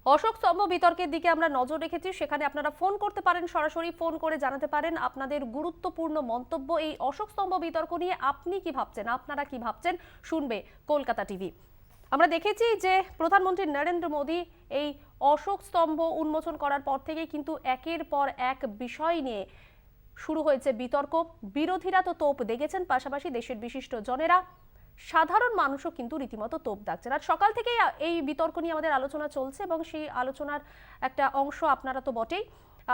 অশোক স্তম্ভ বিতর্কের দিকে আমরা নজর রেখেছি, সেখানে আপনারা ফোন করতে পারেন, সরাসরি ফোন করে জানাতে পারেন আপনাদের গুরুত্বপূর্ণ মন্তব্য। এই অশোক স্তম্ভ বিতর্ক নিয়ে আপনি কি ভাবছেন, আপনারা কি ভাবছেন, শুনবে কলকাতা টিভি। আমরা দেখেছি যে প্রধানমন্ত্রী নরেন্দ্র মোদী এই অশোক স্তম্ভ উন্মোচন করার পর থেকেই কিন্তু একের পর এক বিষয় নিয়ে শুরু হয়েছে বিতর্ক। বিরোধীরা তো তোপ দেখেছেন, পাশাপাশি দেশের বিশিষ্ট জনেরা, সাধারণ মানুষও কিন্তু রীতিমতো তোপ দাগছেন। আর সকাল থেকেই এই বিতর্ক নিয়ে আমাদের আলোচনা চলছে এবং সেই আলোচনার একটা অংশ আপনারা তো বটেই,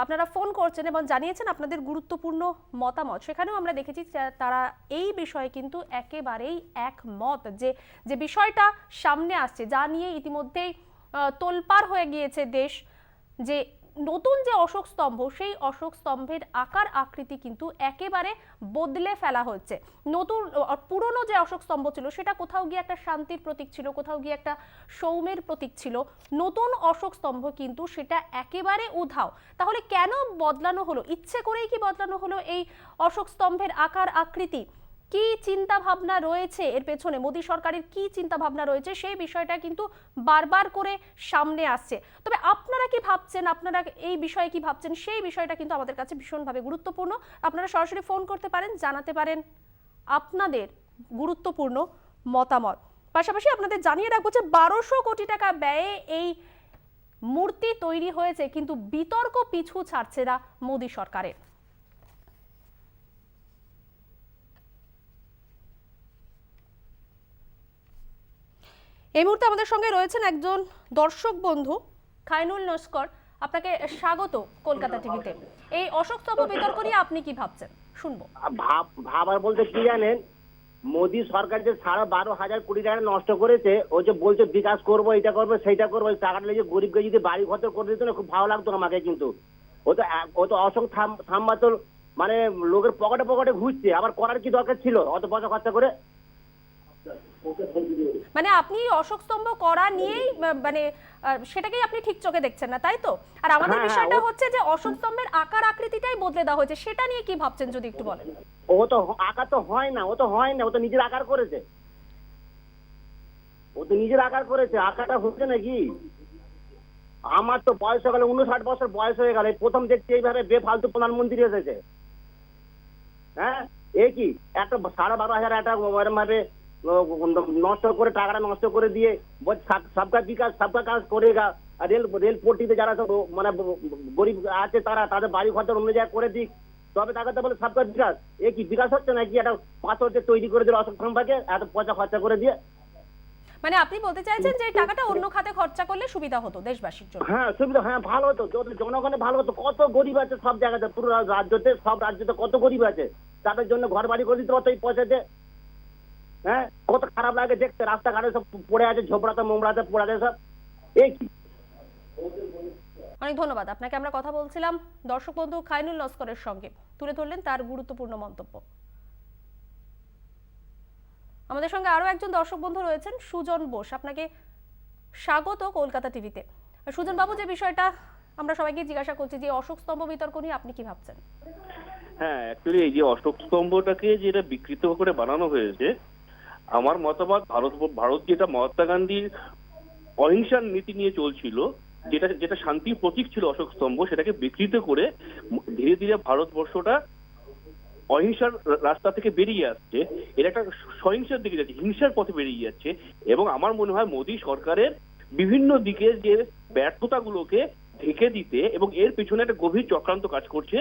আপনারা ফোন করছেন এবং জানিয়েছেন আপনাদের গুরুত্বপূর্ণ মতামত। সেখানেও আমরা দেখেছি তারা এই বিষয়ে কিন্তু একেবারেই একমত, যে বিষয়টা সামনে আসছে, যা নিয়ে ইতিমধ্যেই তোলপাড় হয়ে গিয়েছে দেশ, যে নতুন যে অশোক স্তম্ভ, সেই অশোক স্তম্ভের আকার আকৃতি কিন্তু একেবারে বদলে ফেলা হচ্ছে। নতুন পুরনো যে অশোক স্তম্ভ ছিল সেটা কোথাও গিয়ে একটা শান্তির প্রতীক ছিল, কোথাও গিয়ে একটা সৌম্যের প্রতীক ছিল। নতুন অশোক স্তম্ভ কিন্তু সেটা একেবারে উধাও। তাহলে কেন বদলানো হলো? ইচ্ছে করেই কি বদলানো হলো এই অশোক স্তম্ভের আকার আকৃতি? কি চিন্তা ভাবনা রয়েছে এর পেছনে, মোদী সরকারের কি চিন্তা ভাবনা রয়েছে, সেই বিষয়টা কিন্তু বারবার করে সামনে আসছে। তবে আপনারা কি ভাবছেন, আপনারা এই বিষয়ে কি ভাবছেন, সেই বিষয়টা কিন্তু আমাদের কাছে ভীষণভাবে গুরুত্বপূর্ণ। আপনারা সরাসরি ফোন করতে পারেন, জানাতে পারেন আপনাদের গুরুত্বপূর্ণ মতামত। পাশাপাশি আপনাদের জানিয়ে রাখবো যে 1200 কোটি টাকা ব্যয়ে এই মূর্তি তৈরি হয়েছে, কিন্তু বিতর্ক পিছু ছাড়ছে না মোদী সরকারের। এই মুহূর্তে আমাদের সঙ্গে রয়েছেন একজন দর্শক বন্ধু, খায়নুল নস্কর। আপনাকে স্বাগত কলকাতা টিভিতে। এই অশোক স্তম্ভ বিতর্ক নিয়ে আপনি কি ভাবছেন, শুনবো। ভাবার বলতে কি জানেন, মোদী সরকার যে 12,500 কোটি টাকা নষ্ট করেছে, ও যে বলছে বিকাশ করবো, এটা করবো, সেইটা করবো, ওই টাকাটা লেগে গরিবকে যদি বাড়ি ঘর করে দিত না, খুব ভালো লাগতো আমাকে। কিন্তু ও তো অশোক থাম্বা তো মানে লোকের পকেটে পকেটে ঘুরছে, আবার করার কি দরকার ছিল অত পয়সা খরচা করে? মানে আপনি অশোক স্তম্ভ করা নিয়েই মানে সেটাকেই আপনি ঠিক চোখে দেখছেন না, তাই তো? আর আমাদের বিষয়টা হচ্ছে যে অশোক স্তম্ভের আকার আকৃতিটাই বদলে দেওয়া হয়েছে, সেটা নিয়ে কি ভাবছেন যদি একটু বলেন। ও তো আকার তো হয় না, ও তো নিজের আকার করেছে। আকারটা হচ্ছে নাকি? আমার তো বয়স হয়ে গেল 59 বছর বয়স হয়ে গেল, প্রথম দেখছি এইভাবে বেফালতু প্রধানমন্ত্রী এসেছে। হ্যাঁ, এ কি একটা 12,500 একটা ভাবে নষ্ট করে, টাকাটা নষ্ট করে দিয়ে সবকা বিকাশ সবকা কাজ করেগা। রেলপট্টিতে যারা সব মানে গরিব আছে, তাদের বাড়ি ঘর অন্য জায়গায় করে দিক, তবে তাকে তো বলে সবকা বিকাশ। এ কি বিকাশ হচ্ছে নাকি? একটা পাথর তৈরি করে দিল অশোক স্তম্ভকে এত পয়সা খরচা করে দিয়ে। মানে আপনি বলতে চাইছেন যে টাকাটা অন্য খাতে খরচা করলে সুবিধা হতো দেশবাসীর জন্য? হ্যাঁ, সুবিধা, হ্যাঁ, ভালো হতো, জনগণের ভালো হতো। কত গরিব আছে সব জায়গাতে, পুরো রাজ্যতে, সব রাজ্যতে কত গরিব আছে, তাদের জন্য ঘর বাড়ি করে দিতে পারতো এই পয়সাতে। হ্যাঁ, কত খারাপ লাগে দেখতে, রাস্তাঘাটে সব পড়ে আছে, ঝোপড়াতে মোমড়াতে পড়ে আছে সব। এই কি? অনেক ধন্যবাদ আপনাকে। আমরা কথা বলছিলাম দর্শক বন্ধু খায়নুল নস্করের সঙ্গে, তুলে ধরলেন তার গুরুত্বপূর্ণ মন্তব্য। আমাদের সঙ্গে আরো একজন দর্শক বন্ধু রয়েছেন, সুজন বোস। আপনাকে স্বাগত কলকাতা টিভিতে। সুজন বাবু, যে বিষয়টা আমরা সবাইকে জিজ্ঞাসা করছি, যে অশোক স্তম্ভ বিতর্ক নিয়ে আপনি কি ভাবছেন? হ্যাঁ, অ্যাকচুয়ালি এই যে অশোক স্তম্ভটাকে যেটা বিকৃত করে বানানো হয়েছে, আমার মতামত ভারত যেটা মহাত্মা গান্ধীর অহিংসার নীতি নিয়ে চলছিল, যেটা যেটা শান্তির প্রতীক ছিল অশোক স্তম্ভ, সেটাকে বিকৃত করে ধীরে ধীরে ভারতবর্ষটা অহিংসার রাস্তা থেকে বেরিয়ে আসছে। এটা একটা সহিংসার দিকে যাচ্ছে, হিংসার পথে বেরিয়ে যাচ্ছে। এবং আমার মনে হয় মোদী সরকারের বিভিন্ন দিকে যে ব্যর্থতাগুলোকে ঢেকে দিতে এবং এর পিছনে একটা গভীর চক্রান্ত কাজ করছে,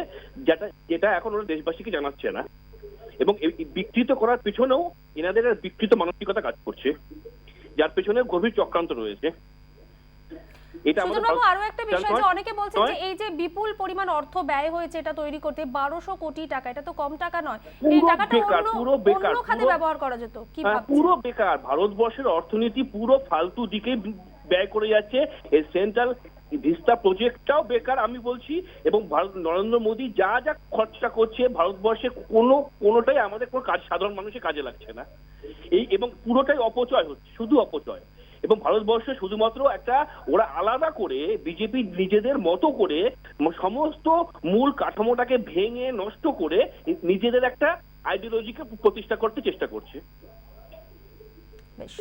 যেটা এখন ওরা দেশবাসীকে জানাচ্ছে না। এবং বিকৃত করার পিছনেও এনাদের বিকৃত মানসিকতা কাজ করছে, যার পেছনে গভীর চক্রান্ত রয়েছে। আরো একটা বিষয়, যে অনেকে বলছেন যে এই যে বিপুল পরিমাণ অর্থ ব্যয় হয়েছে এটা তৈরি করতে, 1200 কোটি টাকা, এটা তো কম টাকা নয়। এই টাকাটা অন্য খাতে ব্যবহার করা যেত, কি ভাবছেন? পুরো বেকার, ভারতবর্ষের অর্থনীতি পুরো ফালতু দিকে ব্যয় করে যাচ্ছে। এই সেন্ট্রাল ভিস্তা প্রজেক্টটাও বেকার আমি বলছি। এবং নরেন্দ্র মোদী যা যা খরচা করছে ভারতবর্ষে, কোনোটাই আমাদের কোনো কাজ, সাধারণ মানুষের কাজে লাগছে না। এবং পুরোটাই অপচয় হচ্ছে, শুধু অপচয়। এবং ভারতবর্ষে শুধুমাত্র একটা ওরা আলাদা করে বিজেপি নিজেদের মতো করে সমস্ত মূল কাঠামোটাকে ভেঙে নষ্ট করে নিজেদের একটা আইডিওলজিকে প্রতিষ্ঠা করতে চেষ্টা করছে। বেশ,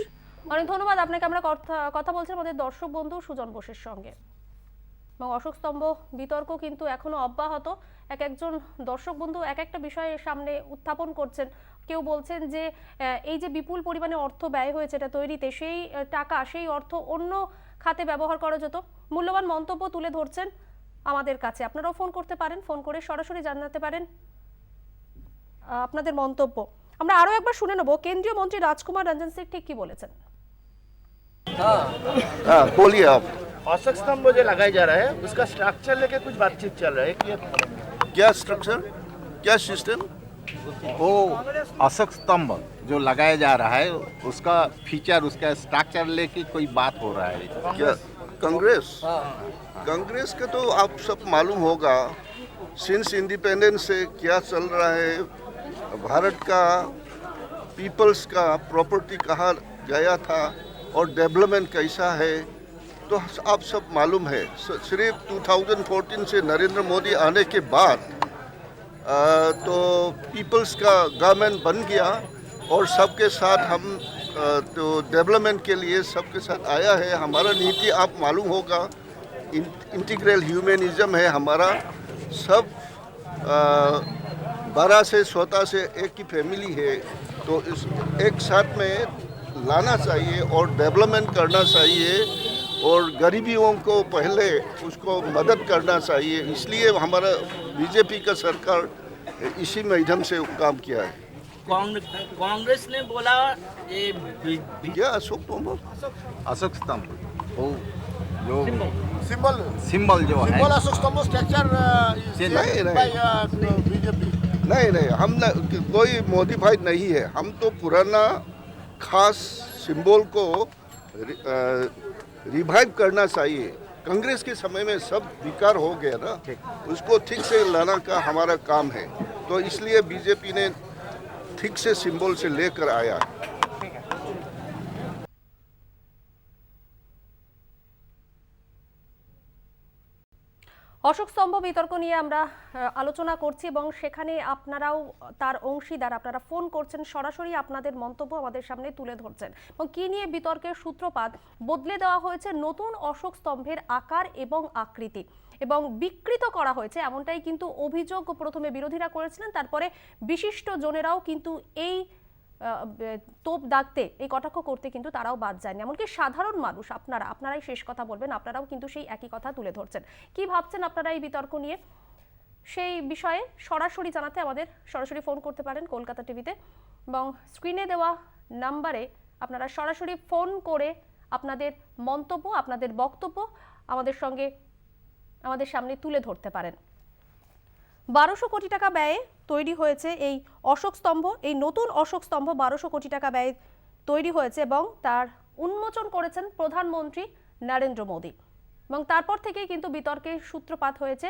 অনেক ধন্যবাদ আপনাকে। আমরা কথা বলছি আমাদের দর্শক বন্ধু সুজন বোসের সঙ্গে। এবং অশোক স্তম্ভ বিতর্ক কিন্তু এখনো অব্যাহত। একজন দর্শক বন্ধু এক একটা বিষয়ের সামনে উত্থাপন করছেন। কেউ বলছেন যে এই যে বিপুল পরিমাণে অর্থ ব্যয় হয়েছে এটা তৈরিতে, সেই টাকা সেই অর্থ অন্য খাতে ব্যবহার করা যেত। মূল্যবান মন্তব্য তুলে ধরছেন আমাদের কাছে। আপনারাও ফোন করতে পারেন, ফোন করে সরাসরি জানাতে পারেন আপনাদের মন্তব্য। আমরা আরো একবার শুনে নেব কেন্দ্রীয় মন্ত্রী রাজকুমার রঞ্জন সিং ঠিক কি বলেছেন। हाँ बोलिए आप। अशोक स्तंभ जो लगाया जा रहा है उसका स्ट्रक्चर लेके कुछ बातचीत चल रहा है कि क्या स्ट्रक्चर, क्या सिस्टम? वो अशोक स्तंभ जो लगाया जा रहा है उसका फीचर उसका स्ट्रक्चर लेके कोई बात हो रहा है। क्या कांग्रेस? कांग्रेस का तो आप सब मालूम होगा, सिंस इंडिपेंडेंस से क्या चल रहा है, भारत का पीपल्स का प्रॉपर्टी कहाँ गया था और डेवलपमेंट कैसा है, तो आप सब मालूम है। सिर्फ 2014 से नरेंद्र मोदी आने के बाद तो पीपल्स का गवर्नमेंट बन गया और सबके साथ हम तो डेवलपमेंट के लिए सबके साथ आया है। हमारा नीति आप मालूम होगा, इंटीग्रल ह्यूमनिज्म है हमारा। सब 12 से 14 से एक ही फैमिली है, तो इस एक साथ में लाना चाहिए और डेवलपमेंट करना चाहिए और गरीबियों को पहले उसको मदद करना चाहिए। इसलिए हमारा बीजेपी का सरकार इसी माध्यम से काम किया है। कांग्रेस ने बोला ये क्या अशोक तोमर? अशोक स्तंभ वो जो सिंबल सिंबल जो है अशोक स्तंभ स्ट्रक्चर बीजेपी नहीं हम कोई मॉडिफाइड नहीं है। हम तो पुराना खास सिंबल को रिवाइव करना चाहिए। कांग्रेस के समय में सब विकार हो गया ना, उसको ठीक से लाना का हमारा काम है। तो इसलिए बीजेपी ने ठीक से सिंबल से लेकर आया है। অশোক স্তম্ভ বিতর্ক নিয়ে আমরা আলোচনা করছি এবং সেখানে আপনারাও তার অংশীদার। আপনারা ফোন করছেন, সরাসরি আপনাদের মন্তব্য আমাদের সামনে তুলে ধরছেন। এবং কি নিয়ে বিতর্কের সূত্রপাত? বদলে দেওয়া হয়েছে নতুন অশোক স্তম্ভের আকার এবং আকৃতি এবং বিকৃত করা হয়েছে, এমনটাই কিন্তু অভিযোগ প্রথমে বিরোধীরা করেছিলেন। তারপরে বিশিষ্ট জনেরাও কিন্তু এই তোপ দাগতে, এই কটাক্ষ করতে কিন্তু তারাও বাদ যায়নি। এমনকি সাধারণ মানুষ, আপনারাই শেষ কথা বলবেন, আপনারাও কিন্তু সেই একই কথা তুলে ধরছেন। কি ভাবছেন আপনারা এই বিতর্ক নিয়ে, সেই বিষয়ে সরাসরি জানাতে আমাদের সরাসরি ফোন করতে পারেন কলকাতা টিভিতে এবং স্ক্রিনে দেওয়া নাম্বারে আপনারা সরাসরি ফোন করে আপনাদের মন্তব্য, আপনাদের বক্তব্য আমাদের সামনে তুলে ধরতে পারেন। 1200 কোটি টাকা ব্যয়ে তৈরি হয়েছে এই অশোক স্তম্ভ। এই নতুন অশোক স্তম্ভ 1200 কোটি টাকা ব্যয়ে তৈরি হয়েছে এবং তার উন্মোচন করেছেন প্রধানমন্ত্রী নরেন্দ্র মোদী। এবং তারপর থেকেই কিন্তু বিতর্কের সূত্রপাত হয়েছে।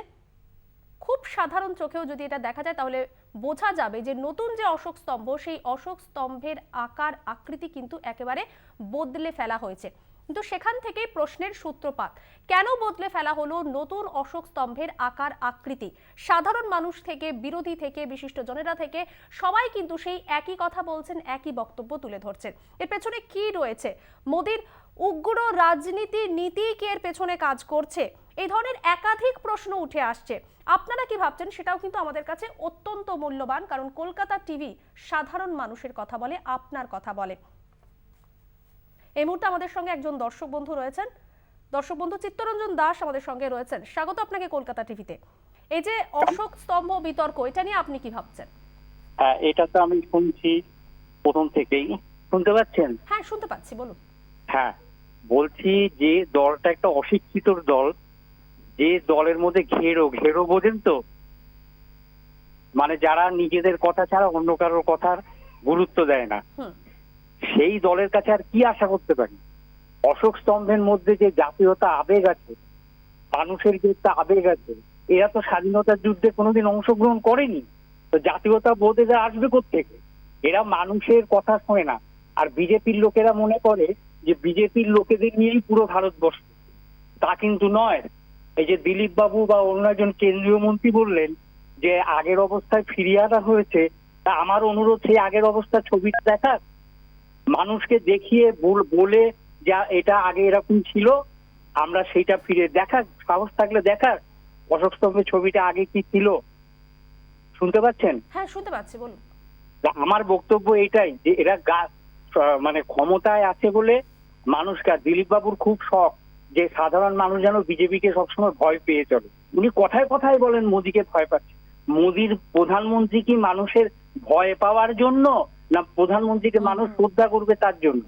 খুব সাধারণ চোখেও যদি এটা দেখা যায় তাহলে বোঝা যাবে যে নতুন যে অশোক স্তম্ভ, সেই অশোক স্তম্ভের আকার আকৃতি কিন্তু একেবারে বদলে ফেলা হয়েছে। কিন্তু সেখান থেকেই প্রশ্নের সূত্রপাত। কেন বদলে ফেলা হলো নতুন অশোক স্তম্ভের আকার আকৃতি? সাধারণ মানুষ থেকে, বিরোধী থেকে, বিশিষ্ট জনেরা থেকে সবাই কিন্তু সেই একই কথা বলছেন, একই বক্তব্য তুলে ধরছেন। এর পেছনে কি রয়েছে? মোদির উগ্র রাজনীতি নীতি কি এর পেছনে কাজ করছে? এই ধরনের একাধিক প্রশ্ন উঠে আসছে। আপনারা কি ভাবছেন সেটাও কিন্তু আমাদের কাছে অত্যন্ত মূল্যবান, কারণ কলকাতা টিভি সাধারণ মানুষের কথা বলে, আপনার কথা বলে। এই মুহূর্তে আমাদের সঙ্গে একজন দর্শক বন্ধু রয়েছেন, দর্শক বন্ধু চিত্তরঞ্জন দাস আমাদের সঙ্গে রয়েছেন। স্বাগত আপনাকে কলকাতা টিভিতে। এই যে অশোক স্তম্ভ বিতর্ক, এটা নিয়ে আপনি কি ভাবছেন? এটা তো আমি শুনছি প্রথম থেকেই। শুনতে পাচ্ছেন? হ্যাঁ, শুনতে পাচ্ছি, বলুন। হ্যাঁ, বলছি যে দলটা একটা অশিক্ষিত দল, যে দলের মধ্যে ঘেরো বোঝেন তো, মানে যারা নিজেদের কথা ছাড়া অন্য কারোর কথার গুরুত্ব দেয় না, সেই দলের কাছে আর কি আশা করতে পারি? অশোক স্তম্ভের মধ্যে যে জাতীয়তা আবেগ আছে, মানুষের যে একটা আবেগ আছে, এরা তো স্বাধীনতার যুদ্ধে কোনোদিন অংশগ্রহণ করেনি, তো জাতীয়তা বোধ এদের আসবে কোত্থেকে? এরা মানুষের কথা শোনে না। আর বিজেপির লোকেরা মনে করে যে বিজেপির লোকেদের নিয়েই পুরো ভারতবর্ষ, তা কিন্তু নয়। এই যে দিলীপ বাবু বা অন্য একজন কেন্দ্রীয় মন্ত্রী বললেন যে আগের অবস্থায় ফিরিয়ে আনা হয়েছে, তা আমার অনুরোধ সেই আগের অবস্থার ছবিটা দেখার। মানুষকে দেখিয়ে বলে যা এটা আগে এরকম ছিল, আমরা সেইটা ফিরে দেখার সাহস থাকলে দেখার অশোক স্তম্ভের ছবিটা আগে কি ছিল। শুনতে পাচ্ছেন? হ্যাঁ, শুনতে পাচ্ছি, বলুন। আমার বক্তব্য এইটাই যে এরা মানে ক্ষমতায় আছে বলে মানুষকে, দিলীপ বাবুর খুব শখ যে সাধারণ মানুষ যেন বিজেপিকে সবসময় ভয় পেয়ে চলে। উনি কথায় কথায় বলেন মোদিকে ভয় পাচ্ছে। মোদির প্রধানমন্ত্রী কি মানুষের ভয় পাওয়ার জন্য, না প্রধানমন্ত্রীকে মানুষ শ্রদ্ধা করবে তার জন্য?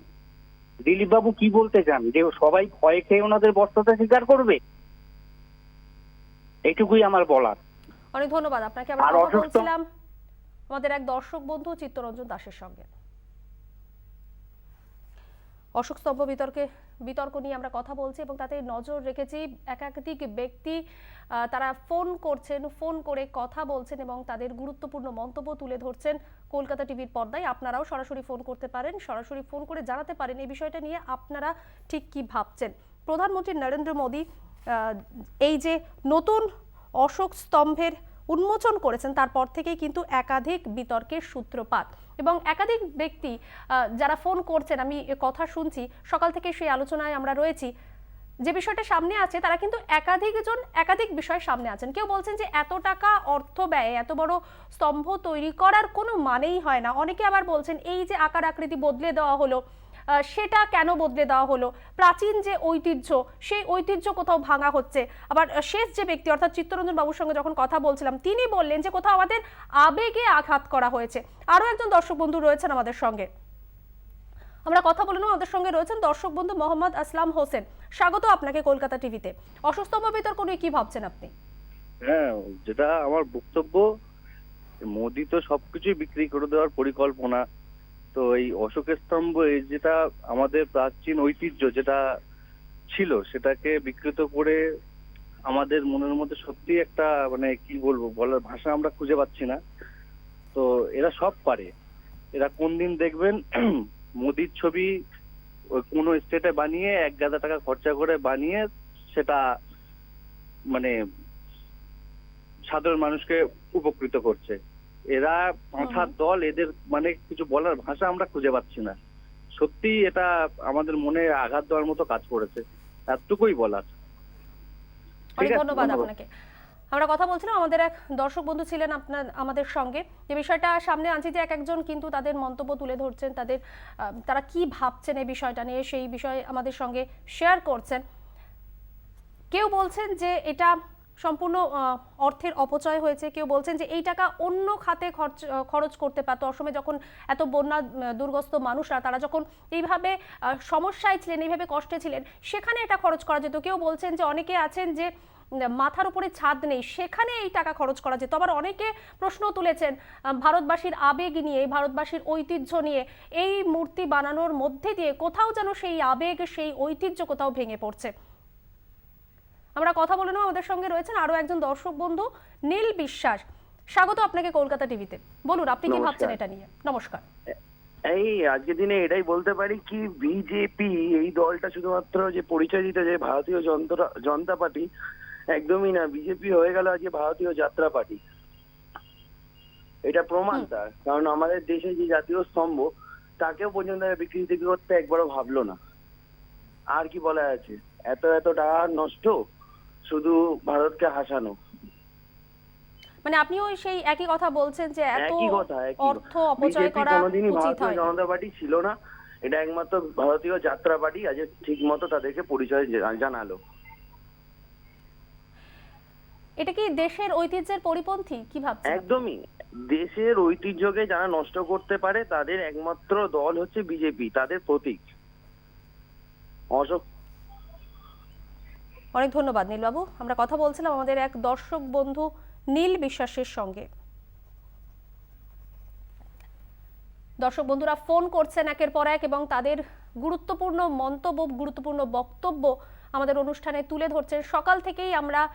দিলীপ বাবু কি বলতে চান, যে সবাই ভয় খেয়ে ওনাদের বস্ত্রতা স্বীকার করবে? এইটুকুই আমার বলার। অনেক ধন্যবাদ আপনাকে। আমরা আর কথা অসুস্থ- বলছিলাম আমাদের এক দর্শক বন্ধু চিত্তরঞ্জন দাসের সঙ্গে। অশোক স্তম্ভ বিতর্ক নিয়ে আমরা কথা বলছি এবং তাতে নজর রেখেছি একাধিক ব্যক্তি তারা ফোন করছেন, ফোন করে কথা বলছেন এবং তাদের গুরুত্বপূর্ণ মন্তব্য তুলে ধরছেন কলকাতা টিভির পর্দায়। আপনারাও সরাসরি ফোন করতে পারেন, সরাসরি ফোন করে জানাতে পারেন এই বিষয়টা নিয়ে আপনারা ঠিক কি ভাবছেন। প্রধানমন্ত্রী নরেন্দ্র মোদী এই যে নতুন অশোক স্তম্ভের উন্মোচন করেছেন তারপর থেকেই কিন্তু একাধিক বিতর্কের সূত্রপাত এবং একাধিক ব্যক্তি যারা ফোন করছেন, আমি কথা শুনছি সকাল থেকে সেই আলোচনায় আমরা রয়েছি। যে বিষয়টা সামনে আছে তারা কিন্তু একাধিক বিষয় সামনে আছেন। কেউ বলছেন যে এত টাকা অর্থ ব্যয় এত বড় স্তম্ভ তৈরি করার কোনো মানেই হয় না। অনেকে আবার বলছেন এই যে আকার আকৃতি বদলে দেওয়া হলো, সেটা কেন বদলে দেওয়া হলো? প্রাচীন যে ঐতিহ্য, সেই ঐতিহ্য কোথাও ভাঙা হচ্ছে। আবার শেষ যে ব্যক্তি অর্থাৎ চিত্তরঞ্জন বাবুর সঙ্গে যখন কথা বলছিলাম তিনি বললেন যে কোথাও আমাদের আবেগে আঘাত করা হয়েছে। আরো একজন দর্শক বন্ধু রয়েছেন আমাদের সঙ্গে, আমরা কথা বলে নেব। আমাদের সঙ্গে রয়েছেন দর্শক বন্ধু মোহাম্মদ আসলাম হোসেন। স্বাগত আপনাকে কলকাতা টিভিতে। অশোক স্তম্ভ বিতর্ক নিয়ে কি ভাবছেন আপনি? হ্যাঁ, যেটা আমার বক্তব্য, মোদি তো সবকিছুই বিক্রি করে দেওয়ার পরিকল্পনা। তো এই অশোকের স্তম্ভ, এই যেটা আমাদের প্রাচীন ঐতিহ্য যেটা ছিল সেটাকে বিকৃত করে আমাদের মনের মধ্যে সত্যি একটা মানে কি বলবো, বলার ভাষা আমরা খুঁজে পাচ্ছি না। তো এরা সব পারে। এরা কোন দিন দেখবেন মোদির ছবি কোনো স্টেটে বানিয়ে 1,000 টাকা খরচা করে বানিয়ে সেটা মানে সাধারণ মানুষকে উপকৃত করছে। এরা পাঁঠার দল, এদের মানে কিছু বলার ভাষা আমরা খুঁজে পাচ্ছি না। সত্যি এটা আমাদের মনে আঘাত দেওয়ার মতো কাজ করেছে, এতটুকুই বলার। অনেক ধন্যবাদ আপনাকে। আমরা কথা বলছিলাম, আমাদের এক দর্শক বন্ধু ছিলেন আমাদের সঙ্গে। যে বিষয়টা সামনে আনছি যে এক একজন কিন্তু তাদের মন্তব্য তুলে ধরছেন, তারা কি ভাবছেন এই বিষয়টা নিয়ে সেই বিষয়ে আমাদের সঙ্গে শেয়ার করছেন। কেউ বলছেন যে এটা সম্পূর্ণ অর্থের অপচয় হয়েছে, কেউ বলছেন যে এই টাকা অন্য খাতে খরচ করতে পারতো। অসমে যখন এত বন্যা দুর্গস্ত মানুষরা তারা যখন এইভাবে সমস্যায় ছিলেন, এইভাবে কষ্টে ছিলেন, সেখানে এটা খরচ করা যেত। কেউ বলছেন যে অনেকে আছেন যে মাথার উপরে ছাদ নেই, সেখানে এই টাকা খরচ করা যেত। আবার অনেকে প্রশ্ন তুলেছেন ভারতবাসীর আবেগ নিয়ে, ভারতবাসীর ঐতিহ্য নিয়ে। এই মূর্তি বানানোর মধ্যে দিয়ে কোথাও যেন সেই আবেগ, সেই ঐতিহ্য কোথাও ভেঙে পড়ছে। আমরা কথা বলে নেব। আমাদের সঙ্গে রয়েছেন আরো একজন দর্শক বন্ধু নীল বিশ্বাস। স্বাগত আপনাকে কলকাতা টিভিতে। বলুন আপনি কি ভাবছেন এটা নিয়ে। নমস্কার। এই আজকের দিনে এটাই বলতে পারি কি, বিজেপি এই দলটা শুধুমাত্র যে পরিচয় দিতে যে ভারতীয় জনতা পার্টি, একদমই না। বিজেপি হয়ে গেল আজকে ভারতীয় যাত্রা পার্টি। এটা প্রমাণ তার, কারণ আমাদের দেশে যে জাতীয় স্তম্ভ তাকেও পর্যন্ত বিকৃতি করতে একবারও ভাবলো না। আর কি বলা আছে, এত টাকা নষ্ট শুধু ভারতকে হাসানো। মানে আপনিও সেই একই কথা বলছেন যে এত একই কথা, অর্থ অপচয় করা কোনোদিনই উচিত ভারতীয় হয়। জনতা পার্টি ছিল না, এটা একমাত্র ভারতীয় যাত্রা পার্টি আজ ঠিক মতো তাদেরকে পরিচয় জানালো। এটা কি দেশের ঐতিহ্যের পরিপন্থী কি ভাবছেন? একদমই। দেশের ঐতিহ্যকে যারা নষ্ট করতে পারে তাদের একমাত্র দল হচ্ছে বিজেপি, তাদের প্রতীক অশোক। অনেক ধন্যবাদ নীলবাবু। আমরা কথা বলছিলাম আমাদের এক দর্শক বন্ধু নীল বিশ্বাসের সঙ্গে। দর্শক বন্ধুরা ফোন করছেন একের পর এক এবং তাদের গুরুত্বপূর্ণ মন্তব্য, গুরুত্বপূর্ণ বক্তব্য আমাদের অনুষ্ঠানে তুলে ধরছেন। সকাল থেকেই আমরা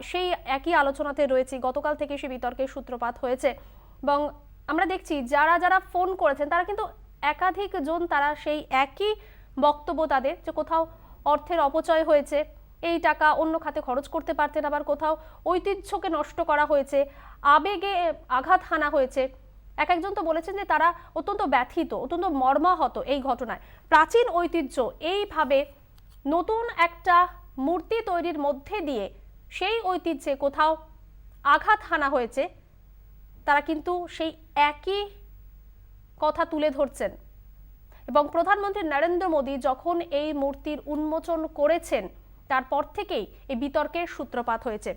সেই একই আলোচনাতে রয়েছি। গতকাল থেকে সেই বিতর্কের সূত্রপাত হয়েছে এবং আমরা দেখছি যারা ফোন করেছেন তারা কিন্তু একাধিক জন, তারা সেই একই বক্তব্য তাদের, যে কোথাও অর্থের অপচয় হয়েছে, এই টাকা অন্য খাতে খরচ করতে পারতেন, আবার কোথাও ঐতিহ্যকে নষ্ট করা হয়েছে, আবেগে আঘাত হানা হয়েছে। এক একজন তো বলেছেন যে তারা অত্যন্ত ব্যথিত, অত্যন্ত মর্মাহত এই ঘটনায়। প্রাচীন ঐতিহ্য এইভাবে নতুন একটা মূর্তি তৈরির মধ্যে দিয়ে সেই ঐতিহ্যে কোথাও আঘাত হানা হয়েছে, তারা কিন্তু সেই একই কথা তুলে ধরছেন। এবং প্রধানমন্ত্রী নরেন্দ্র মোদী যখন এই মূর্তির উন্মোচন করেছেন তারপর থেকেই এই বিতর্কের সূত্রপাত হয়েছে।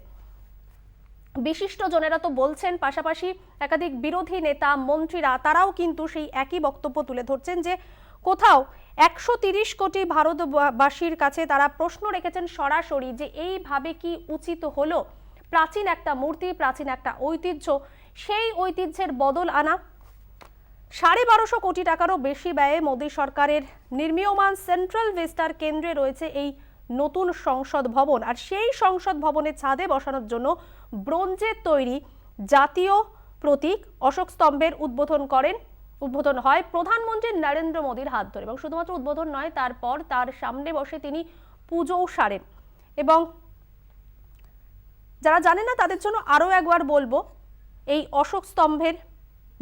বিশিষ্ট জনেরা তো বলছেন, পাশাপাশি একাধিক বিরোধী নেতা মন্ত্রীরা তারাও কিন্তু সেই একই বক্তব্য তুলে ধরছেন যে কোথাও 130 কোটি ভারতবাসীর কাছে তারা প্রশ্ন রেখেছেন সরাসরি যে এইভাবে কি উচিত হলো প্রাচীন একটা মূর্তি, প্রাচীন একটা ঐতিহ্য, সেই ঐতিহ্যের বদল আনা। 1250 কোটি টাকারও বেশি ব্যয়ে মোদী সরকারের নির্মীয়মান সেন্ট্রাল ভিস্টার কেন্দ্রে রয়েছে এই নতুন সংসদ ভবন। আর সেই সংসদ ভবনের ছাদে বসানোর জন্য ব্রোঞ্জের তৈরি জাতীয় প্রতীক অশোক স্তম্ভের উদ্বোধন হয় প্রধানমন্ত্রী নরেন্দ্র মোদীর হাত ধরে। এবং শুধুমাত্র উদ্বোধন নয়, তারপর তার সামনে বসে তিনি পুজোও সারেন। এবং যারা জানেন না তাদের জন্য আরও একবার বলবো, এই অশোক স্তম্ভের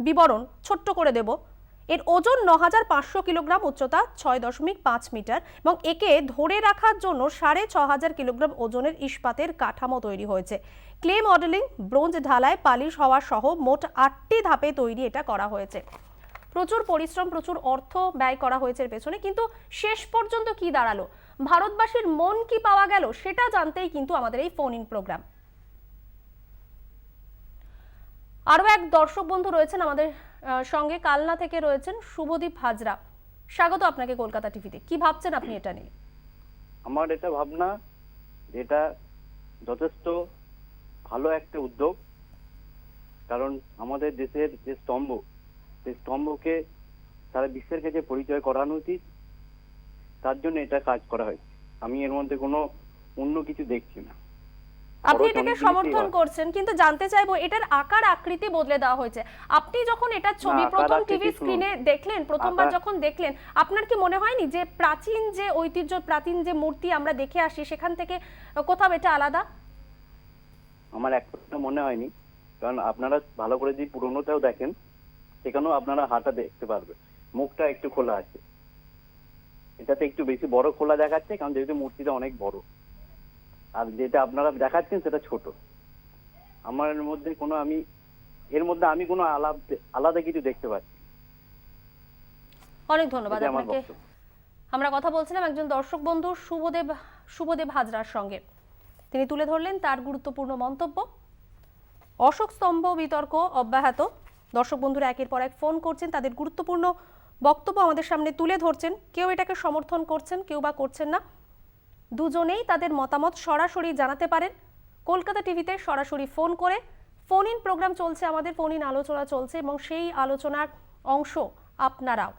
বিবরণ ছোট্ট করে দেব। এর ওজন 9500 কিলোগ্রাম, উচ্চতা 6.5 মিটার এবং একে ধরে রাখার জন্য 6500 কিলোগ্রাম ওজনের ইস্পাতের কাঠামো তৈরি হয়েছে। ক্লে মডেলিং, ব্রোঞ্জ ঢালাই, পালিশ হওয়া সহ মোট 8টি ধাপে তৈরি এটা করা হয়েছে। প্রচুর পরিশ্রম, প্রচুর অর্থ ব্যয় করা হয়েছে এর পেছনে, কিন্তু শেষ পর্যন্ত কি দাঁড়ালো, ভারতবাসীর মন কি পাওয়া গেল, সেটা জানতেই কিন্তু আমাদের এই ফোন ইন প্রোগ্রাম। আরও এক দর্শক বন্ধু রয়েছেন আমাদের সঙ্গে, কালনা থেকে রয়েছেন শুভদীপ হাজরা। স্বাগত আপনাকে কলকাতা টিভিতে। কি ভাবছেন আপনি এটা নিয়ে? আমার এটা ভাবনা, এটা যথেষ্ট ভালো একটা উদ্যোগ, কারণ আমাদের দেশের যে স্তম্ভ, সেই স্তম্ভকে সারা বিশ্বের কাছে পরিচয় করানো উচিত, তার জন্য এটা কাজ করা হয়েছে। আমি এর মধ্যে কোনো অন্য কিছু দেখছি না। আপনি এটাকে সমর্থন করছেন, কিন্তু জানতে চাইবো এটার আকার আকৃতি বদলে দেওয়া হয়েছে। আপনি যখন এটা ছবি প্রথম টিভি স্ক্রিনে দেখলেন, প্রথমবার যখন দেখলেন, আপনার কি মনে হয়নি যে প্রাচীন যে ঐতিহ্য, প্রাচীন যে মূর্তি আমরা দেখে আসি সেখান থেকে কোথাও এটা আলাদা? আমার একটা মনে হয়নি, কারণ আপনারা ভালো করে যদি পুরোনোটাও দেখেন, সেখানেও আপনারা হাতটা দেখতে পারবে, মুখটা একটু খোলা আছে। এটাতে একটু বেশি বড় খোলা দেখাচ্ছে, কারণ যেহেতু মূর্তিটা অনেক বড়, আর যেটা আপনারা দেখাচ্ছেন সেটা ছোট। আমার এর মধ্যে আমি কোনো আলাদা কিছু দেখতে পাচ্ছি। অনেক ধন্যবাদ আপনাকে। আমরা কথা বলছিলাম একজন দর্শক বন্ধু শুভদেব হাজরার সঙ্গে। তিনি তুলে ধরলেন তার গুরুত্বপূর্ণ মন্তব্য। অশোক স্তম্ভ বিতর্ক অব্যাহত। দর্শক বন্ধুরা একের পর এক ফোন করছেন, তাদের গুরুত্বপূর্ণ বক্তব্য আমাদের সামনে তুলে ধরছেন। কেউ এটাকে সমর্থন করছেন, কেউ বা করছেন না। দুজনেই তাদের মতামত সরাসরি জানাতে পারেন কলকাতা টিভিতে সরাসরি ফোন করে। ফোন ইন প্রোগ্রাম চলছে, আমাদের ফোন ইন আলোচনা চলছে এবং সেই আলোচনার অংশ আপনারাও।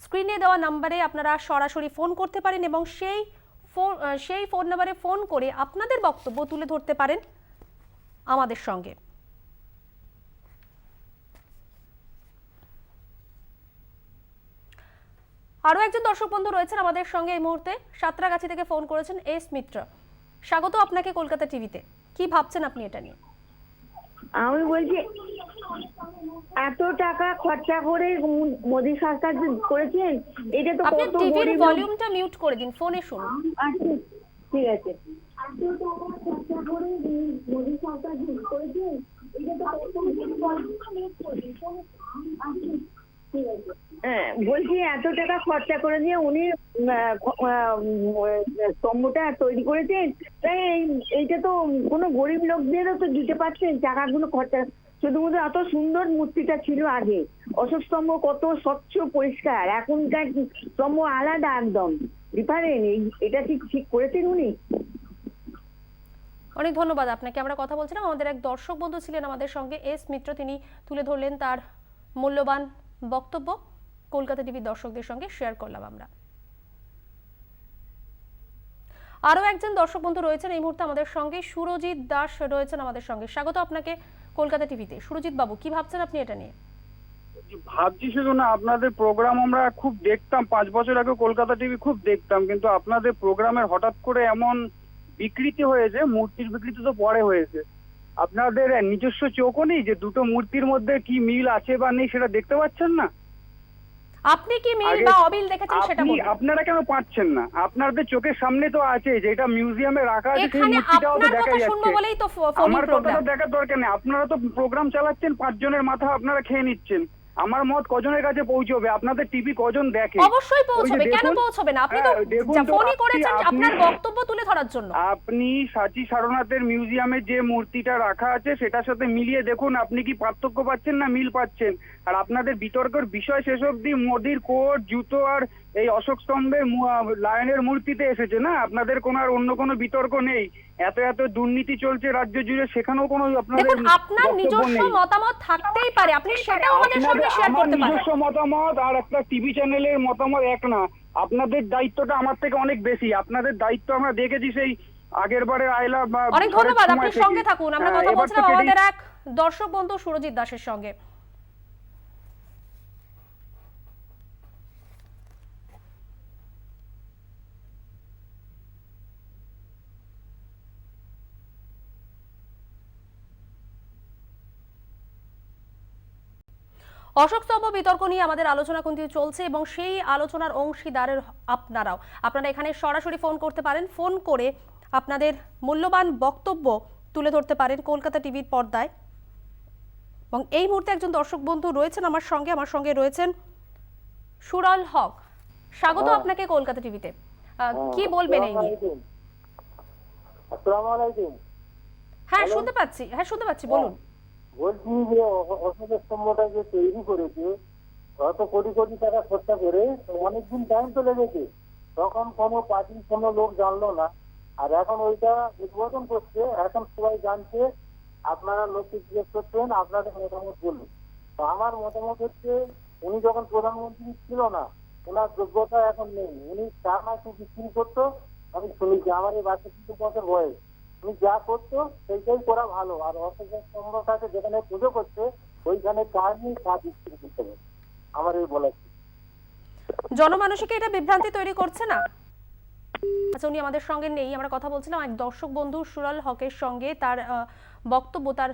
স্ক্রিনে দেওয়া নম্বরে আপনারা সরাসরি ফোন করতে পারেন এবং সেই ফোন নম্বরে ফোন করে আপনাদের বক্তব্য তুলে ধরতে পারেন আমাদের সঙ্গে। আরও একজন দর্শক বন্ধু রয়েছেন আমাদের সঙ্গে এই মুহূর্তে, সাঁতরাগাছি থেকে ফোন করেছেন এস মিত্র। স্বাগত আপনাকে কলকাতা টিভিতে। কি ভাবছেন আপনি এটা নিয়ে? আমি বলছি, এত টাকা খরচা করে মোদী সরকার যে করেছেন, এটা তো আপনি কত টিভির গরিব ভলিউমটা মিউট করে দিন, ফোনে শুনুন। আচ্ছা, ঠিক আছে। এত টাকা খরচা করে মোদী সরকার যে করেছেন, এটা তো কত গরিব মিউট করে দিন, আচ্ছা, ঠিক আছে। হ্যাঁ, বলছি এত টাকা খরচা করে দিয়ে উনি স্তম্ভটা তৈরি করেছেন, তাই এইটা তো কোনো গরিব লোকদেরও তো দিতে পারছেন টাকাগুলো খরচা। শুধুমাত্র এত সুন্দর মূর্তিটা ছিল আগে, অশোক স্তম্ভ কত স্বচ্ছ পরিষ্কার, এখনকার স্তম্ভ আলাদা, একদম ডিফারেন্ট। এটা ঠিক করেছেন উনি। অনেক ধন্যবাদ আপনাকে। আমরা কথা বলছিলাম, আমাদের এক দর্শক বন্ধু ছিলেন আমাদের সঙ্গে এস মিত্র, তিনি তুলে ধরলেন তার মূল্যবান বক্তব্য। কলকাতা টিভির দর্শকদের সঙ্গে শেয়ার করলাম আমরা। আরও একজন দর্শক বন্ধু রয়েছেন এই মুহূর্তে আমাদের সঙ্গে, সুরজিৎ দাস রয়েছেন আমাদের সঙ্গে। স্বাগত আপনাকে কলকাতা টিভিতে। সুরজিৎ বাবু, কি ভাবছেন আপনি এটা নিয়ে? ভাবছি শুধু না, আপনাদের প্রোগ্রাম আমরা খুব দেখতাম, 5 বছর আগে কলকাতা টিভি খুব দেখতাম, কিন্তু আপনাদের প্রোগ্রামের হঠাৎ করে এমন বিকৃতি হয়েছে, মূর্তির বিকৃতি তো পরে হয়েছে, আপনাদের নিজস্ব চোখও নেই যে দুটো মূর্তির মধ্যে কি মিল আছে বা নেই সেটা দেখতে পাচ্ছেন না? আপনি কি মিল আগে বা অমিল দেখেছেন সেটা বলুন। আপনারা কেন পাচ্ছেন না? আপনাদের চোখের সামনে তো আছে, যেটা মিউজিয়ামে রাখা আছে সেই এখানে মূর্তিটাও তো আপনার দেখা কথা শুনবো যাচ্ছে। বলেই তো ফোন আমার প্রোগ্রাম। কথাটা দেখার দরকার নেই, আপনারা তো প্রোগ্রাম চালাচ্ছেন, 5 জনের মাথা আপনারা খেয়ে নিচ্ছেন। আমার মত কজনের কাছে পৌঁছবে? আপনাদের টিভি কজন দেখে? অবশ্যই পৌঁছবে, ওই যে কেন দেখুন, পৌঁছবে না? আপনি তো হ্যাঁ, দেখুন তো ফোনই করেছেন আপনি- আপনার বক্তব্য তুলে ধরার জন্য। আপনি সাচী সারনাথের মিউজিয়ামে যে মূর্তিটা রাখা আছে সেটার সাথে মিলিয়ে দেখুন, আপনি কি পার্থক্য পাচ্ছেন না মিল পাচ্ছেন? আর আপনাদের বিতর্কের বিষয় শেষ অবধি মোদির কোট, জুতো আর এই অশোক স্তম্ভের লায়নের মূর্তিতে এসেছে না? আপনাদের কোনো আর অন্য কোনো বিতর্ক নেই? এত এত দুর্নীতি চলছে রাজ্য জুড়ে, সেখানেও কোনো আপনাদের দেখুন, আপনার বক্তব্য নিজস্ব নেই। মতামত থাকতেই পারে, আপনি সেটাও আমাদের সঙ্গে শেয়ার আমার করতে পারেন। নিজস্ব মতামত আর একটা টিভি চ্যানেলের মতামত এক না। আপনাদের দায়িত্বটা আমার থেকে অনেক বেশি। আপনাদের দায়িত্ব আমরা দেখেছি সেই আগের বারের আইলা বা অনেক ধন্যবাদ, আপনি সঙ্গে থাকুন। আমরা কথা এবার বলছিলাম থেকে আমাদের এক দর্শক বন্ধু সুরজিৎ দাসের সঙ্গে। অশোক স্তম্ভ বিতর্ক নিয়ে আমাদের আলোচনা কিন্তু চলছে এবং সেই আলোচনার অংশীদারের আপনারা এখানে সরাসরি ফোন করতে পারেন। ফোন করে আপনাদের মূল্যবান বক্তব্য তুলে ধরতে পারেন কলকাতা টিভির পর্দায়। এবং এই মুহূর্তে একজন দর্শক বন্ধু রয়েছেন আমার সঙ্গে রয়েছেন সুরল হক। স্বাগত আপনাকে কলকাতা টিভিতে। কি বলবেন এই নিয়ে? আসসালামু আলাইকুম। হ্যাঁ শুনতে পাচ্ছি, বলুন। বলছি যে অশোক স্তম্ভটা যে তৈরি করেছে, অত কোটি কোটি টাকা খরচা করে অনেকদিন টাইম তো লেগেছে, তখন কোনো পার্টির কোনো লোক জানলো না। আর এখন ওইটা উদ্বোধন করছে, এখন সবাই জানছে, আপনারা লোককে জিজ্ঞেস করছেন, আপনাদের মতামত বলুন। তো আমার মতামত হচ্ছে, উনি যখন প্রধানমন্ত্রী ছিল না, ওনার যোগ্যতা এখন নেই। উনি 4 মাস বিক্রি করতো, আমি শুনেছি, আমার এই 62 বছর বয়স। উনি যা করতো সেইটাই করা ভালো। আর অশোক স্তম্ভটাকে যেখানে পুজো করছে ওইখানে কাজ নেই, কাজ বিক্রি করতে হবে, আমার এই বলা। জনমানসিকে এটা বিভ্রান্তি তৈরি করছে না? আচ্ছা, উনি আমাদের সঙ্গে নেই। আমরা কথা বলছিলাম এক দর্শক বন্ধু সুরল হকের সঙ্গে। তার বক্তব্য, তার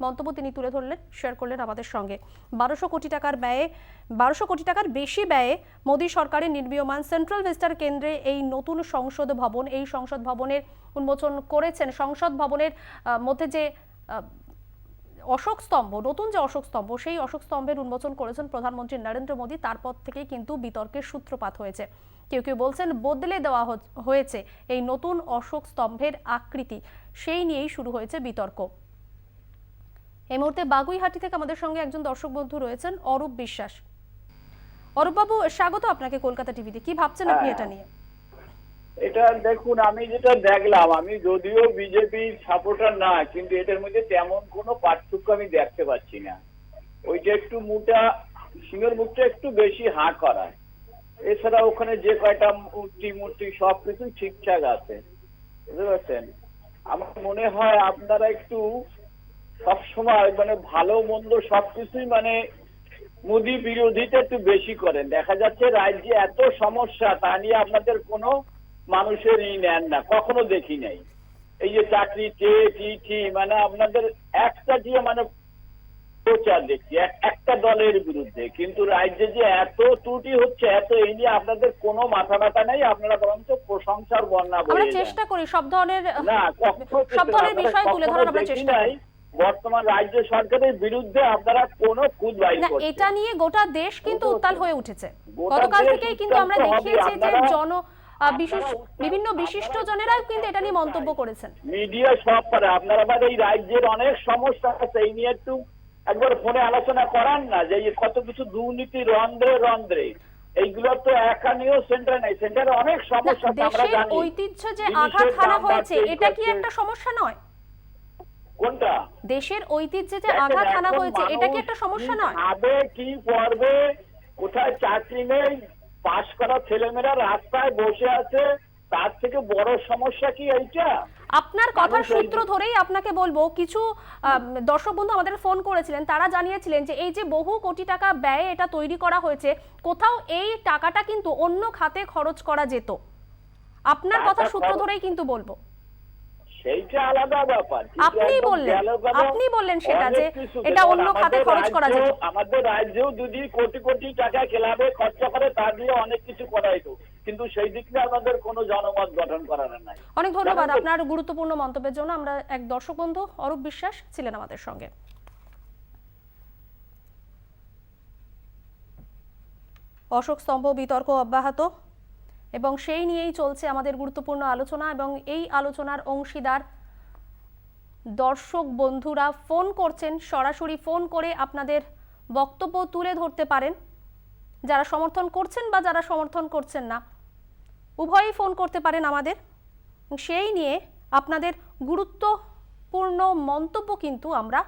মন্তব্য তিনি তুলে ধরলেন, শেয়ার করলেন আমাদের সঙ্গে। 1200 কোটি টাকার বেশি ব্যয়ে মোদী সরকারের নির্মীয়মান সেন্ট্রাল ভিস্টার কেন্দ্রে এই নতুন সংসদ ভবন, এই সংসদ ভবনের উন্মোচন করেছেন। সংসদ ভবনের মধ্যে যে অশোক স্তম্ভ, নতুন যে অশোক স্তম্ভ, সেই অশোক স্তম্ভের উন্মোচন করেছেন প্রধানমন্ত্রী নরেন্দ্র মোদী। তারপর থেকেই কিন্তু বিতর্কের সূত্রপাত হয়েছে। কেউ কেউ বলছেন বদলে দেওয়া হয়েছে এই নতুন অশোক স্তম্ভের আকৃতি, সেই নিয়েই শুরু হয়েছে বিতর্ক। এই মুহূর্তে বাগুইহাটি থেকে আমাদের সঙ্গে একজন দর্শক বন্ধু রয়েছেন, অরূপ বিশ্বাস। অরূপ বাবু, স্বাগত আপনাকে কলকাতা টিভিতে। কি ভাবছেন আপনি এটা নিয়ে? এটা দেখুন, আমি যেটা দেখলাম, আমি যদিও বিজেপির সাপোর্টার না, কিন্তু এটার মধ্যে তেমন কোনো পার্থক্য আমি দেখতে পাচ্ছি না। ওইটা একটু মুটা, সিংহের মুখটা একটু বেশি হাঁ করায়। এছাড়া ওখানে যে কয়টা মূর্তি সবকিছু ঠিকঠাক আছে, বুঝতে পারছেন? আমার মনে হয় আপনারা একটু সবসময় মানে ভালো মন্দ সবকিছুই মানে মোদী বিরোধিতা একটু বেশি করেন। দেখা যাচ্ছে রাজ্যে এত সমস্যা, তা নিয়ে আপনাদের কোনো মানুষের নেন না, কখনো দেখি নাই। এই যে চাকরি চিঠি, মানে আপনাদের একটা দিয়ে মানে প্রচার দেখছি একটা দলের বিরুদ্ধে, কিন্তু রাজ্যে যে এত ত্রুটি হচ্ছে, এত এই নিয়ে আপনাদের কোনো মাথা ব্যথা নেই। আপনারা বরঞ্চ প্রশংসার বন্যা আমরা বয়ে চেষ্টা করি সব ধরনের বিষয় তুলে ধরার। আমরা চেষ্টা করি। বর্তমান রাজ্য সরকারের বিরুদ্ধে আপনারা কোনো খুদ বাইর না, করছেন। এটা নিয়ে গোটা দেশ কিন্তু উত্তাল হয়ে উঠেছে। গতকাল থেকেই কিন্তু আমরা দেখিয়েছি যে বিভিন্ন বিশিষ্ট জনেরাও কিন্তু এটা নিয়ে মন্তব্য করেছেন। মিডিয়া সব পারে, আপনারা আবার এই রাজ্যের অনেক সমস্যা আছে, এই নিয়ে একটু একবার ফোনে আলোচনা করান না, যে কত কিছু দুর্নীতি রন্ধ্রে রন্ধ্রে। এইগুলো তো একানিও সেন্টার নাই, সেন্টারে অনেক সমস্যা আছে, আমরা দেশের জানি। ঐতিহ্য যে আঘাত হানা হয়েছে, এটা কি একটা সমস্যা নয়? কোনটা? দেশের ঐতিহ্যে যে আঘাত হানা হয়েছে, এটা কি একটা সমস্যা নয়? খাবে কি পড়বে, কোথায় চাকরি নেই, পাশ করা ছেলেমেয়েরা রাস্তায় বসে আছে, তার থেকে বড় সমস্যা কি এইটা? আপনার কথার সূত্র ধরেই আপনাকে বলবো, কিছু দর্শক বন্ধু আমাদের ফোন করেছিলেন, তারা জানিয়েছিলেন যে এই যে বহু কোটি টাকা ব্যয়ে এটা তৈরি করা হয়েছে, কোথাও এই টাকাটা কিন্তু অন্য খাতে খরচ করা যেত। আপনার কথার সূত্র ধরেই কিন্তু বলবো। সেইটা আলাদা ব্যাপার। কিন্তু আপনি একদম বললেন গেল কেন? আপনি বললেন সেটা অনেক যে কিছু, এটা যেমন অন্য খাতে আমাদের খরচ করা যেত। আমাদের রাজ্যেও যদি কোটি কোটি টাকা ক্লাবে খরচা করে তা দিয়ে অনেক কিছু করা যেত, কিন্তু সেই দিক দিয়ে আমাদের কোনো জনমত গঠন করার নাই। অনেক ধন্যবাদ জানেন তো? আপনার গুরুত্বপূর্ণ মন্তব্যের জন্য। আমরা এক দর্শক বন্ধু অরূপ বিশ্বাস ছিলেন আমাদের সঙ্গে। অশোক স্তম্ভ বিতর্ক অব্যাহত এবং সেই নিয়েই চলছে আমাদের গুরুত্বপূর্ণ আলোচনা, এবং এই আলোচনার অংশীদার দর্শক বন্ধুরা ফোন করছেন। সরাসরি ফোন করে আপনাদের বক্তব্য তুলে ধরতে পারেন, যারা সমর্থন করছেন বা যারা সমর্থন করছেন না, উভয়ই ফোন করতে পারেন আমাদের। সেই নিয়ে আপনাদের গুরুত্বপূর্ণ মন্তব্য কিন্তু আমরা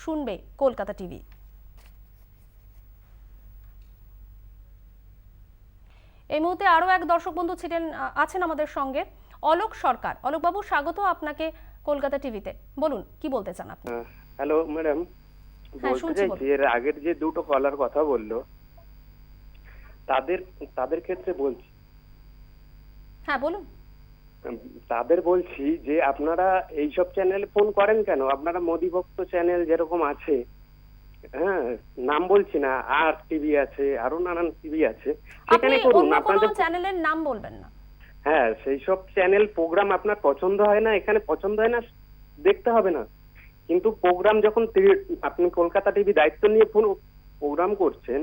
শুনবে কলকাতা টিভি। এই মুহূর্তে আরো এক দর্শক বন্ধু আছেন আমাদের সঙ্গে, অলোক সরকার। অলোক বাবু, স্বাগত আপনাকে কলকাতা টিভিতে। বলুন, কি বলতে চান আপনি? হ্যালো ম্যাডাম, হ্যাঁ, বলতে শুনছি, চাইছি এর আগের যে দুটো কলার কথা বললো তাদের ক্ষেত্রে বলছি, হ্যাঁ বলুন। তাদের বলছি যে আপনারা এইসব চ্যানেলে ফোন করেন কেন? আপনারা মোদি ভক্ত চ্যানেল যেরকম আছে, হ্যাঁ নাম বলছি না, আর টিভি আছে, আরো নানান টিভি আছে, আপনি সেখানে করুন। অন্য কোনো আপনাদের চ্যানেলের নাম বলবেন না। হ্যাঁ, সেই সব চ্যানেল প্রোগ্রাম আপনার পছন্দ হয় না, এখানে পছন্দ হয় না, দেখতে হবে না। কিন্তু প্রোগ্রাম যখন আপনি কলকাতা টিভি দায়িত্ব নিয়ে প্রোগ্রাম করছেন,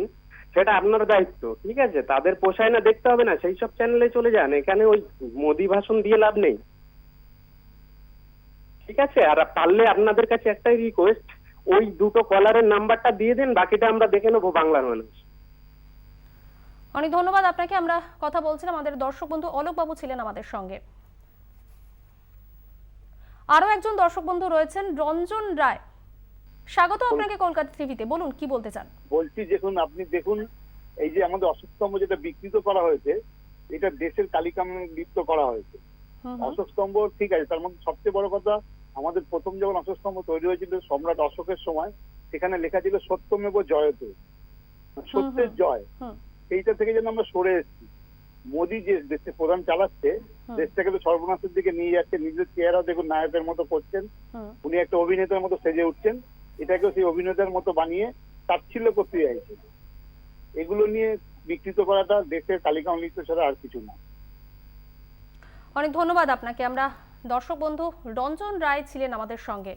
সেটা আপনার দায়িত্ব, ঠিক আছে? তাদের পোষায় না, দেখতে হবে না, সেই সব চ্যানেলে চলে যান। এখানে ওই মোদি ভাষণ দিয়ে লাভ নেই, ঠিক আছে? আর পারলে আপনাদের কাছে একটাই রিকোয়েস্ট, ওই দুটো কলারের নাম্বারটা দিয়ে দেন, বাকিটা আমরা দেখে নেবো বাংলার মানুষ। অনেক ধন্যবাদ আপনাকে। আমরা কথা বলছিলাম, আমাদের দর্শক বন্ধু অলোক বাবু ছিলেন আমাদের সঙ্গে। আরো একজন দর্শক বন্ধু রয়েছেন, রঞ্জন রায়। স্বাগত আপনাকে কলকাতা টিভিতে। বলুন, কি বলতে চান? বলছি, দেখুন আপনি দেখুন, এই যে আমাদের অশোক স্তম্ভ যেটা বিকৃত করা হয়েছে, এটা দেশের কালিকামে লিপ্ত করা হয়েছে। অশোক স্তম্ভ ঠিক আছে, তার মধ্যে সবচেয়ে বড় কথা, আমাদের প্রথম যখন অশোক স্তম্ভ তৈরি হয়েছিল সম্রাট অশোকের সময়, সেখানে লেখা ছিল সত্যমেব জয়তে, সত্যের জয়। সেইটা থেকে যেন আমরা সরে এসেছি। মোদী যে দেশের প্রধান চালাচ্ছে, দেশটাকে তো সর্বনাশের দিকে নিয়ে যাচ্ছে। নিজের চেহারা দেখুন, নায়কের মতো করছেন, উনি একটা অভিনেতার মতো সেজে উঠছেন, এটাকেও সেই অভিনেতার মতো বানিয়ে তাচ্ছিল্য করতে চাইছে। এগুলো নিয়ে বিকৃত করাটা দেশের কালিকা নৃত্য ছাড়া আর কিছু না। অনেক ধন্যবাদ আপনাকে। আমরা দর্শক বন্ধু রঞ্জন রায় ছিলেন আমাদের সঙ্গে।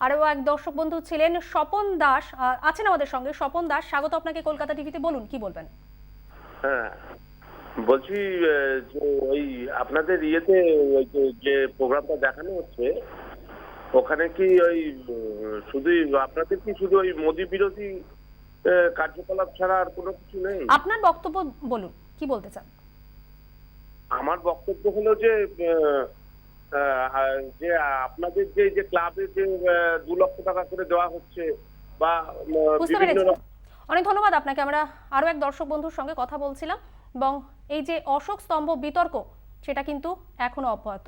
আরো এক দর্শক বন্ধু ছিলেন স্বপন দাস, আছেন আমাদের সঙ্গে। স্বপন দাস, স্বাগত আপনাকে কলকাতা টিভিতে। বলুন, কি বলবেন? হ্যাঁ, বলছি যে ওই আপনাদের ইয়েতে যে প্রোগ্রামটা দেখানো হচ্ছে, ওখানে কি ওই শুধুই আপনাদের কি শুধু ওই মোদি বিরোধী কার্যকলাপ ছাড়া আর কোনো কিছু নেই? আপনার বক্তব্য বলুন, কি বলতে চান? আমার বক্তব্য হলো যে আপনাদের যে ক্লাবে যে 2 লক্ষ টাকা করে দেওয়া হচ্ছে বা বিভিন্ন। অনেক ধন্যবাদ আপনাকে। আমরা আরো এক দর্শক বন্ধুর সঙ্গে কথা বলছিলাম, এবং এই যে অশোক স্তম্ভ বিতর্ক, সেটা কিন্তু এখনো অব্যাহত।